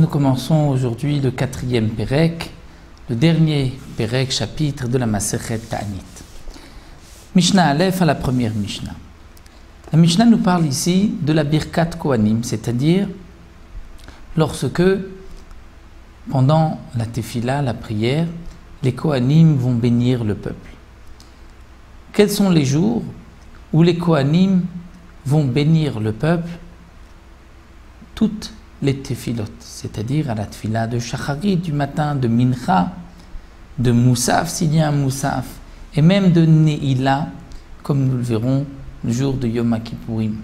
nous commençons aujourd'hui le 4e Pérec, le dernier Pérec, chapitre de la Masechet Ta'anit. Mishnah Aleph à la première Mishnah. La Mishnah nous parle ici de la Birkat Kohanim, c'est-à-dire lorsque, pendant la Tefila, la prière, les Kohanim vont bénir le peuple. Quels sont les jours où les Kohanim vont bénir le peuple? Toutes les Tefilot, c'est-à-dire à la Tefila de Shacharit du matin, de Mincha, de Moussaf s'il y a un Moussaf, et même de Neila, comme nous le verrons le jour de Yom Kippourim.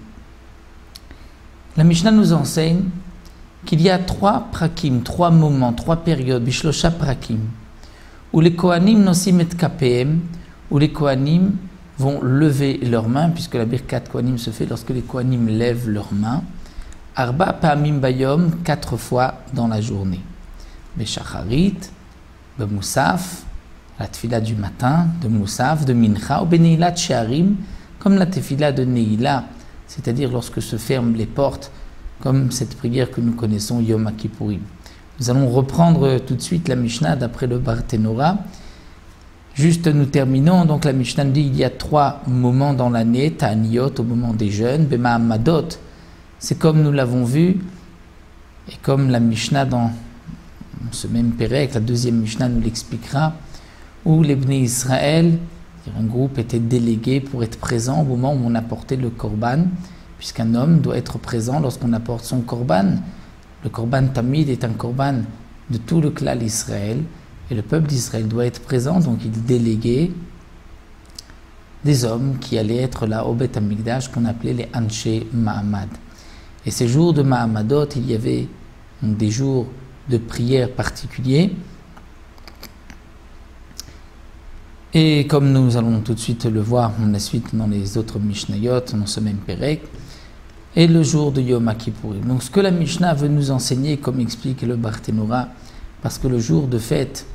La Mishnah nous enseigne qu'il y a 3 prakim, 3 moments, 3 périodes, bishlosha prakim, où les Kohanim nosim et kapem, où les Kohanim vont lever leurs mains, puisque la Birkat Kohanim se fait lorsque les Kohanim lèvent leurs mains. Arba pa'amim bayom, 4 fois dans la journée. Beshacharit, bemoussaf, la tefila du matin, de Moussaf, de Mincha, ou beneilat she'arim, comme la tefila de Neila, c'est-à-dire lorsque se ferment les portes, comme cette prière que nous connaissons, Yom Kippourim. Nous allons reprendre tout de suite la Mishnah d'après le Barthénora. Juste nous terminons, donc la Mishnah nous dit il y a 3 moments dans l'année, Ta'aniyot au moment des jeûnes, Bema Amadot, c'est comme nous l'avons vu, et comme la Mishnah dans ce même Pérec, la 2e Mishnah nous l'expliquera, où les Bnei Israël, un groupe était délégué pour être présent au moment où on apportait le korban, puisqu'un homme doit être présent lorsqu'on apporte son korban. Le korban tamid est un korban de tout le klal Israël, et le peuple d'Israël doit être présent, donc il déléguait des hommes qui allaient être là au Beth Amikdash, qu'on appelait les Anshe Mahamad. Et ces jours de Mahamadot, il y avait des jours de prière particuliers. Et comme nous allons tout de suite le voir dans la suite dans les autres Mishnayot, dans ce même Pérec, et le jour de Yom Kippourim. Donc ce que la Mishnah veut nous enseigner, comme explique le Barthénora, parce que le jour de fête,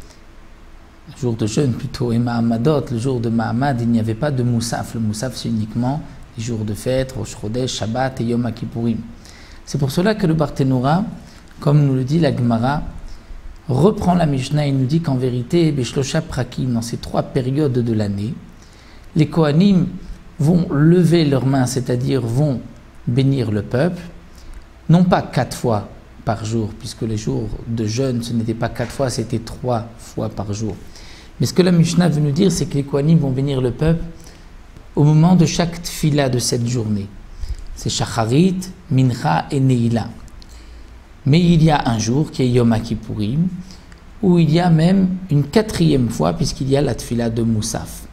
le jour de jeûne plutôt, et Mahamadot, le jour de Mahamad, il n'y avait pas de Moussaf. Le Moussaf, c'est uniquement les jours de fête, Rosh Chodesh, Shabbat et Yom Kippourim. C'est pour cela que le Barthénora, comme nous le dit la Gemara, reprend la Mishnah et nous dit qu'en vérité, Beshlosha Prakim, dans ces 3 périodes de l'année, les Kohanim vont lever leurs mains, c'est-à-dire vont bénir le peuple, non pas 4 fois par jour, puisque les jours de jeûne, ce n'était pas 4 fois, c'était 3 fois par jour. Mais ce que la Mishnah veut nous dire, c'est que les Kohanim vont bénir le peuple au moment de chaque tefila de cette journée. C'est Shacharit, Mincha et Neila. Mais il y a un jour qui est Yom Kippourim, où il y a même une 4e fois, puisqu'il y a la tefila de Moussaf.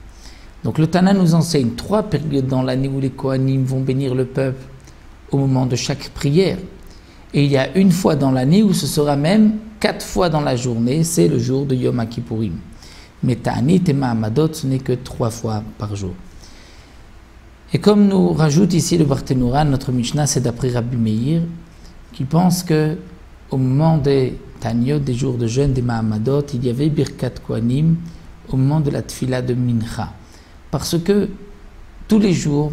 Donc le Tana nous enseigne 3 périodes dans l'année où les Kohanim vont bénir le peuple au moment de chaque prière. Et il y a une fois dans l'année où ce sera même 4 fois dans la journée, c'est le jour de Yom Kippourim. Mais Ta'anit et Mahamadot, ce n'est que 3 fois par jour. Et comme nous rajoute ici le Barthénora, notre Mishnah, c'est d'après Rabbi Meir, qui pense que au moment des Ta'aniyot, des jours de jeûne, des Mahamadot, il y avait Birkat Kohanim au moment de la Tefila de Mincha. Parce que tous les jours,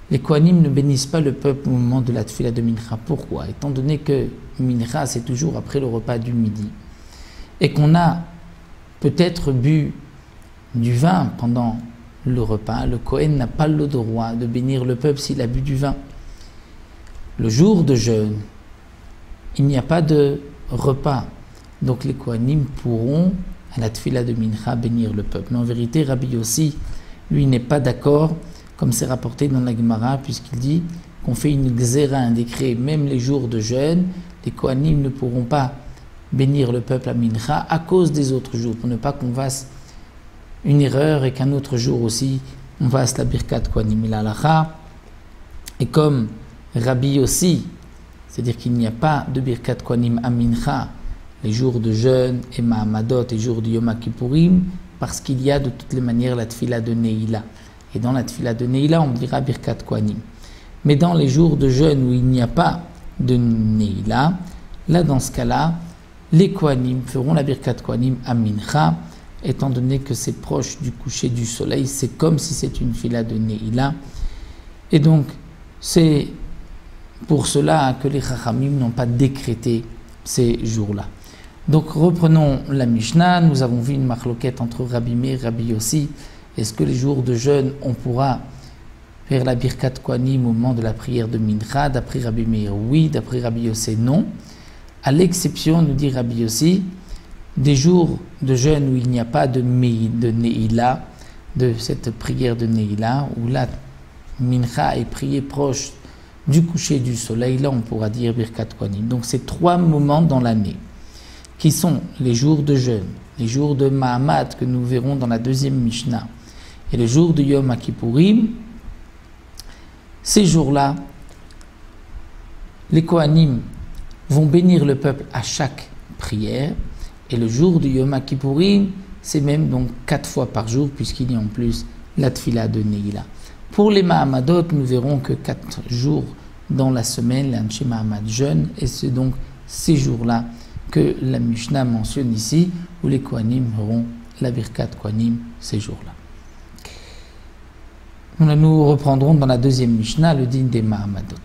les Kohanim ne bénissent pas le peuple au moment de la Tefila de Mincha. Pourquoi? Étant donné que Mincha, c'est toujours après le repas du midi, et qu'on a peut-être bu du vin pendant le repas, le Kohen n'a pas le droit de bénir le peuple s'il a bu du vin. Le jour de jeûne, il n'y a pas de repas. Donc les Kohanim pourront, à la Tefila de Mincha, bénir le peuple. Mais en vérité, Rabbi Yossi, lui, n'est pas d'accord, comme c'est rapporté dans la Gemara, puisqu'il dit qu'on fait une xéra, un décret, même les jours de jeûne, les Kohanim ne pourront pas bénir le peuple à Mincha à cause des autres jours, pour ne pas qu'on fasse une erreur et qu'un autre jour aussi, on fasse la Birkat Kohanim il halacha. Et comme Rabbi Yossi, c'est-à-dire qu'il n'y a pas de Birkat Kohanim à Mincha, les jours de jeûne et Mahamadot et jours de Yom Kippourim, parce qu'il y a de toutes les manières la Tefila de Neila. Et dans la Tefila de Neila, on dira Birkat Kohanim. Mais dans les jours de jeûne où il n'y a pas de Neila, là dans ce cas-là, les Kohanim feront la Birkat Kohanim à Mincha, étant donné que c'est proche du coucher du soleil, c'est comme si c'est une fila de Neila. Et donc, c'est pour cela que les Chachamim n'ont pas décrété ces jours-là. Donc reprenons la Mishnah. Nous avons vu une marloquette entre Rabbi Meir et Rabbi Yossi. Est-ce que les jours de jeûne, on pourra faire la Birkat Kohanim au moment de la prière de Mincha? D'après Rabbi Meir, oui. D'après Rabbi Yossi, non. À l'exception, nous dit Rabbi Yossi, des jours de jeûne où il n'y a pas de Neila, de cette prière de Neila, où la Mincha est priée proche du coucher du soleil, là on pourra dire Birkat Kohanim. Donc c'est 3 moments dans l'année, qui sont les jours de jeûne, les jours de Mahamad que nous verrons dans la deuxième Mishnah, et le jour de Yom Kippourim. Ces jours-là, les Kohanim vont bénir le peuple à chaque prière, et le jour de Yom Kippourim, c'est même donc 4 fois par jour, puisqu'il y a en plus la Tfila de Neila. Pour les Mahamadot, nous verrons que 4 jours dans la semaine, l'Anché Mahamad jeûne, et c'est donc ces jours-là que la Mishnah mentionne ici, où les Kohanim auront la Birkat Kohanim ces jours-là. Nous reprendrons dans la deuxième Mishnah le din des Mahamadot.